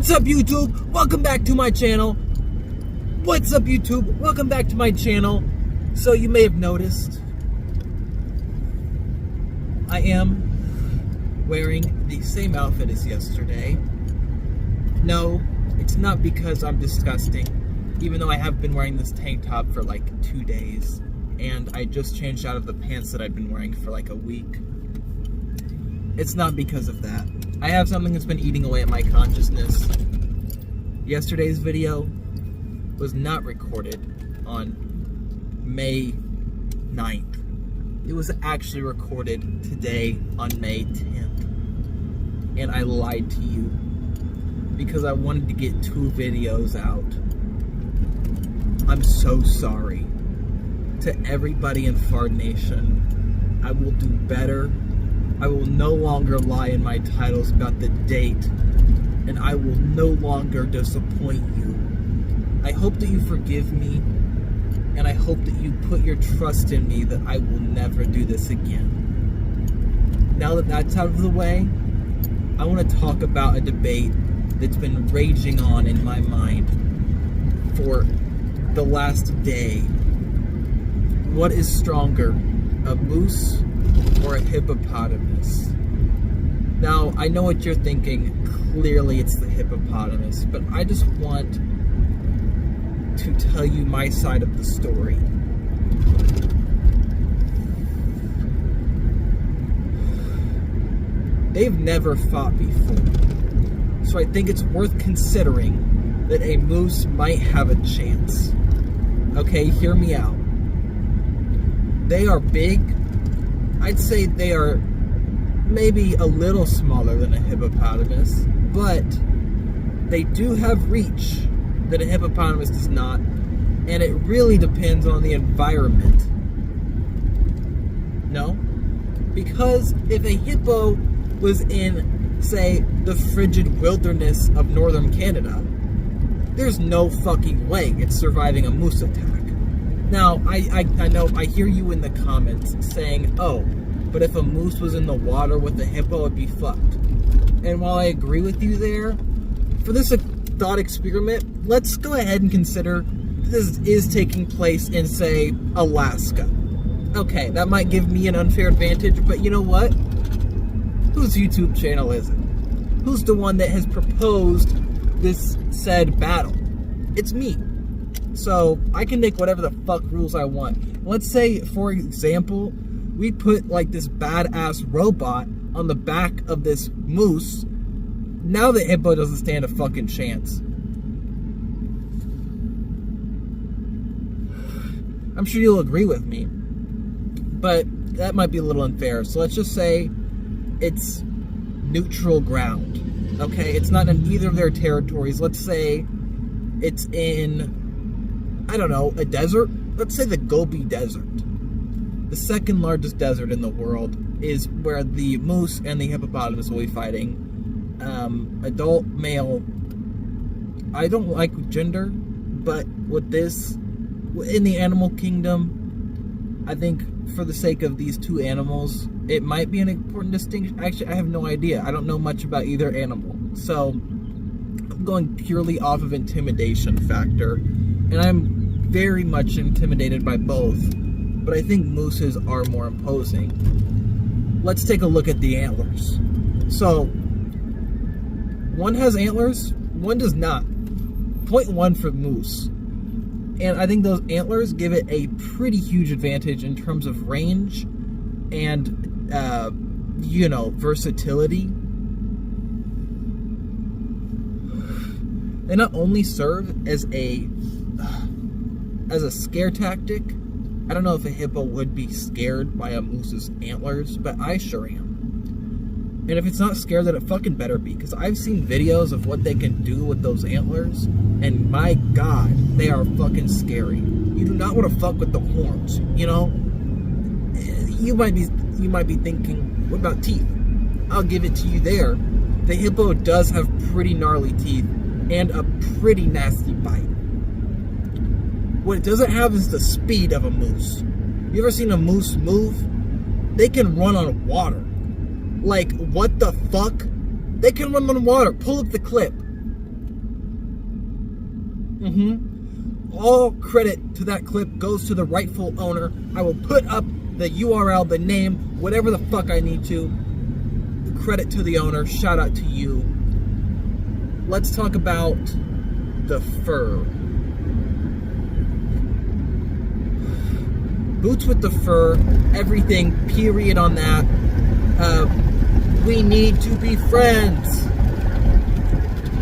What's up, YouTube? Welcome back to my channel. What's up, YouTube? Welcome back to my channel. So you may have noticed I am wearing the same outfit as yesterday. No, it's not because I'm disgusting, even though I have been wearing this tank top for like 2 days, and I just changed out of the pants that I've been wearing for like a week. It's not because of that. I have something that's been eating away at my consciousness. Yesterday's video was not recorded on May 9th. It was actually recorded today on May 10th. And I lied to you because I wanted to get 2 videos out. I'm so sorry to everybody in Fard Nation. I will do better. I will no longer lie in my titles about the date, and I will no longer disappoint you. I hope that you forgive me, and I hope that you put your trust in me that I will never do this again. Now that that's out of the way, I want to talk about a debate that's been raging on in my mind for the last day. What is stronger, a moose or a hippopotamus? Now, I know what you're thinking. Clearly it's the hippopotamus, but I just want to tell you my side of the story. They've never fought before, so I think it's worth considering that a moose might have a chance. Okay, hear me out. They are big. I'd say they are maybe a little smaller than a hippopotamus, but they do have reach that a hippopotamus does not, and it really depends on the environment. No? Because if a hippo was in, say, the frigid wilderness of northern Canada, there's no fucking way it's surviving a moose attack. Now, I know, I hear you in the comments saying, oh, but if a moose was in the water with a hippo, it'd be fucked. And while I agree with you there, for this thought experiment, let's go ahead and consider this is taking place in, say, Alaska. Okay, that might give me an unfair advantage, but you know what? Whose YouTube channel is it? Who's the one that has proposed this said battle? It's me. So, I can make whatever the fuck rules I want. Let's say, for example, we put like this badass robot on the back of this moose. Now the hippo doesn't stand a fucking chance. I'm sure you'll agree with me, but that might be a little unfair. So let's just say it's neutral ground. Okay, it's not in either of their territories. Let's say it's in, I don't know, a desert. Let's say the Gobi Desert. The second largest desert in the world is where the moose and the hippopotamus will be fighting. Adult male. I don't like gender, but with this, in the animal kingdom, I think for the sake of these 2 animals, it might be an important distinction. Actually, I have no idea. I don't know much about either animal. So, I'm going purely off of intimidation factor, and I'm very much intimidated by both. But I think mooses are more imposing. Let's take a look at the antlers. So, one has antlers, one does not. 0.1 for moose. And I think those antlers give it a pretty huge advantage in terms of range and, you know, versatility. They not only serve as a scare tactic. I don't know if a hippo would be scared by a moose's antlers, but I sure am. And if it's not scared, then it fucking better be, because I've seen videos of what they can do with those antlers, and my god, they are fucking scary. You do not want to fuck with the horns, you know? You might be thinking, what about teeth? I'll give it to you there. The hippo does have pretty gnarly teeth and a pretty nasty bite. What it doesn't have is the speed of a moose. You ever seen a moose move? They can run on water. Like, what the fuck? They can run on water. Pull up the clip. All credit to that clip goes to the rightful owner. I will put up the URL, the name, whatever the fuck I need to. Credit to the owner. Shout out to you. Let's talk about the fur. Boots with the fur, everything, period on that. We need to be friends.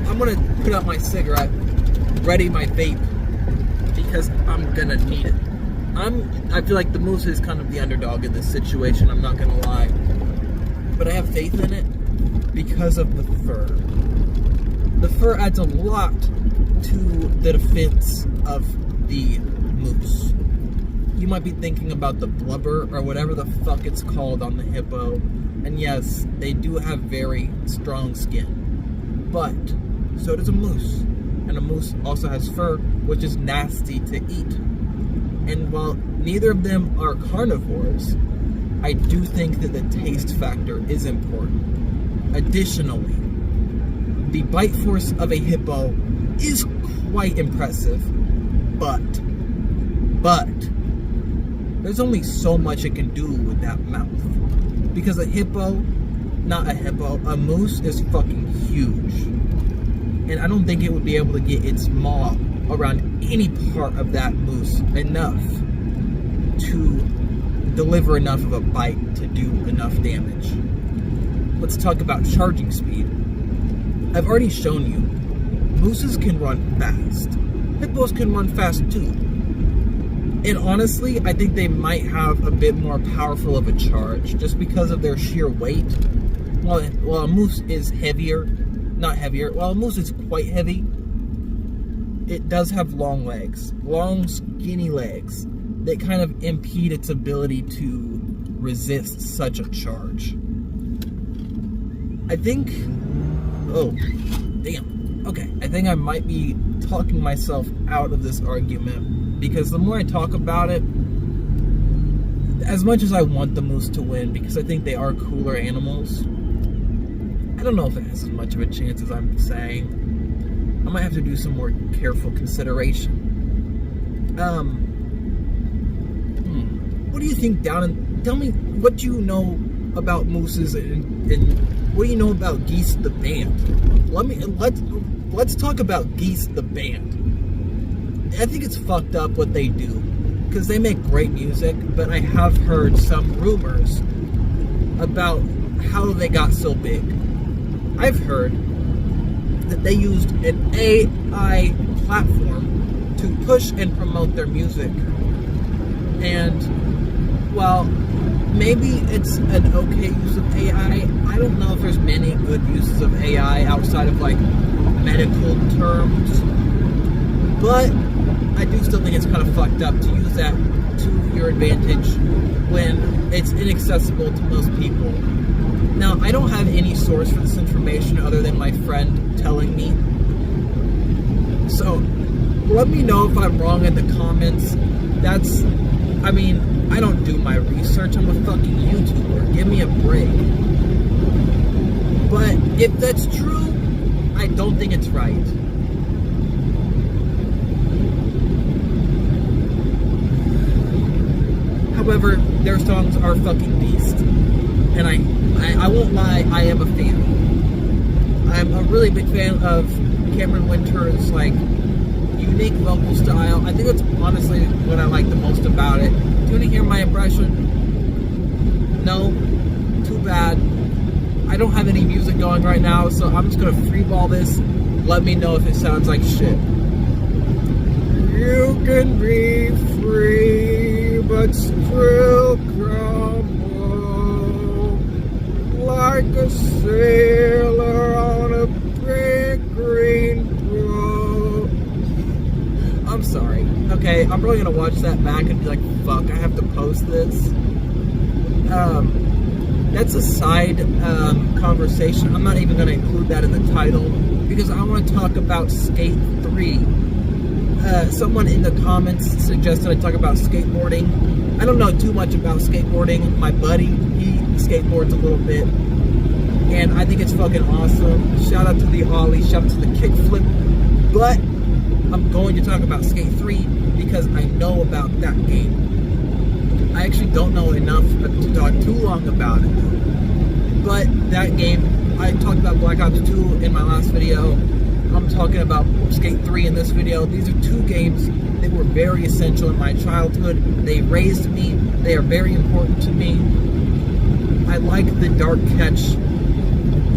I'm gonna put out my cigarette, ready my vape, because I'm gonna need it. I feel like the moose is kind of the underdog in this situation, I'm not gonna lie. But I have faith in it because of the fur. The fur adds a lot to the defense of the moose. You might be thinking about the blubber or whatever the fuck it's called on the hippo. And yes, they do have very strong skin. But so does a moose. And a moose also has fur, which is nasty to eat. And while neither of them are carnivores, I do think that the taste factor is important. Additionally, the bite force of a hippo is quite impressive, but there's only so much it can do with that mouth. Because a moose is fucking huge. And I don't think it would be able to get its maw around any part of that moose enough to deliver enough of a bite to do enough damage. Let's talk about charging speed. I've already shown you, mooses can run fast. Hippos can run fast too. And honestly, I think they might have a bit more powerful of a charge just because of their sheer weight. While a moose is while a moose is quite heavy, it does have long legs, long skinny legs that kind of impede its ability to resist such a charge. I think, I think I might be talking myself out of this argument, because the more I talk about it, as much as I want the moose to win, because I think they are cooler animals, I don't know if it has as much of a chance as I'm saying. I might have to do some more careful consideration. What do you think, Down? Tell me what you know about mooses and what do you know about Geese the band? Let's talk about Geese the band. I think it's fucked up what they do, because they make great music, but I have heard some rumors about how they got so big. I've heard that they used an AI platform to push and promote their music. And while maybe it's an okay use of AI, I don't know if there's many good uses of AI outside of like medical terms. But I do still think it's kind of fucked up to use that to your advantage when it's inaccessible to most people. Now, I don't have any source for this information other than my friend telling me. So, let me know if I'm wrong in the comments. I don't do my research. I'm a fucking YouTuber. Give me a break. But if that's true, I don't think it's right. However, their songs are fucking beast. And I won't lie, I am a fan. I'm a really big fan of Cameron Winter's unique vocal style. I think that's honestly what I like the most about it. Do you want to hear my impression? No? Too bad. I don't have any music going right now, so I'm just gonna freeball this. Let me know if it sounds like shit. You can be free, but still crumble like a sailor on a big green boat. I'm sorry. Okay, I'm probably gonna watch that back and be like, fuck, I have to post this. That's a side conversation. I'm not even gonna include that in the title because I want to talk about Skate 3. Someone in the comments suggested I talk about skateboarding. I don't know too much about skateboarding. My buddy, he skateboards a little bit, and I think it's fucking awesome. Shout out to the ollie, shout out to the kickflip, but I'm going to talk about Skate 3 because I know about that game. I actually don't know enough to talk too long about it. But that game, I talked about Black Ops 2 in my last video. I'm talking about Skate 3 in this video. These are two games that were very essential in my childhood. They raised me. They are very important to me. I like the dark catch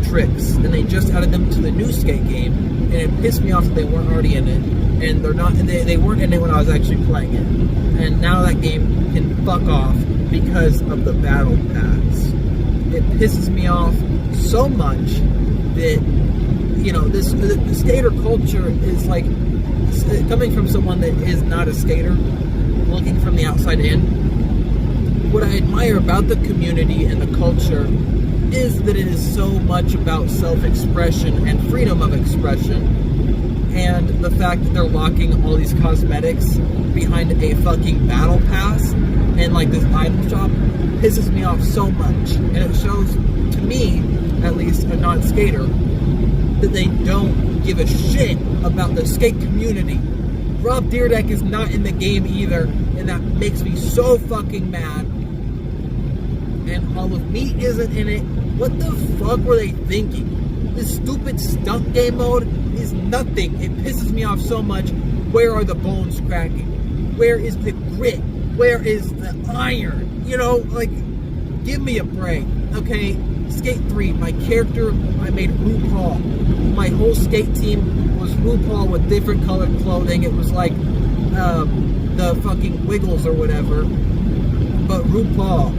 tricks, and they just added them to the new Skate game, and it pissed me off that they weren't already in it, and they're not. And they weren't in it when I was actually playing it, and now that game can fuck off because of the battle pass. It pisses me off so much that, you know, the skater culture is like, coming from someone that is not a skater, looking from the outside in. What I admire about the community and the culture is that it is so much about self-expression and freedom of expression, and the fact that they're locking all these cosmetics behind a fucking battle pass and like this item shop pisses me off so much, and it shows, to me at least, a non-skater, that they don't give a shit about the skate community. Rob Dyrdek is not in the game either, and that makes me so fucking mad. And All of Meat isn't in it. What the fuck were they thinking? This stupid stunt game mode is nothing. It pisses me off so much. Where are the bones cracking? Where is the grit? Where is the iron? You know, like, give me a break. Okay, Skate 3, my character, I made RuPaul. My whole skate team was RuPaul with different colored clothing. It was like the fucking Wiggles or whatever. But RuPaul.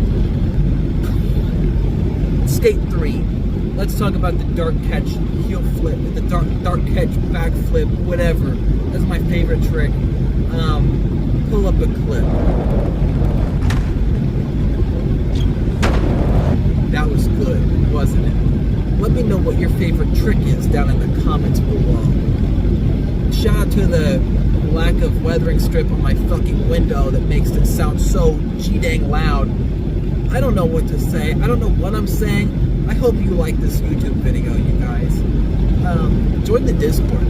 Skate 3. Let's talk about the dark catch heel flip, the dark catch back flip, whatever. That's my favorite trick. Pull up a clip. That was good, wasn't it? Let me know what your favorite trick is down in the comments below. Shout out to the lack of weathering strip on my fucking window that makes it sound so g-dang loud. I don't know what to say. I don't know what I'm saying. I hope you like this YouTube video, you guys. Join the Discord.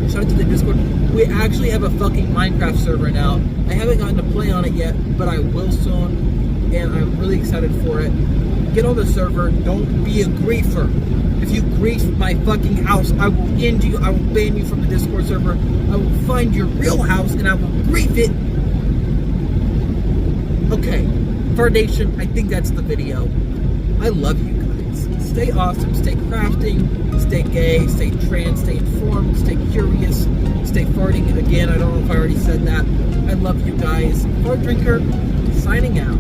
Shout out to the Discord. We actually have a fucking Minecraft server now. I haven't gotten to play on it yet, but I will soon, and I'm really excited for it. Get on the server. Don't be a griefer. If you grief my fucking house, I will end you. I will ban you from the Discord server. I will find your real house, and I will grief it. Okay. Nation, I think that's the video. I love you guys. Stay awesome, stay crafting, stay gay, stay trans, stay informed, stay curious, stay farting. Again, I don't know if I already said that. I love you guys. Fart Drinker, signing out.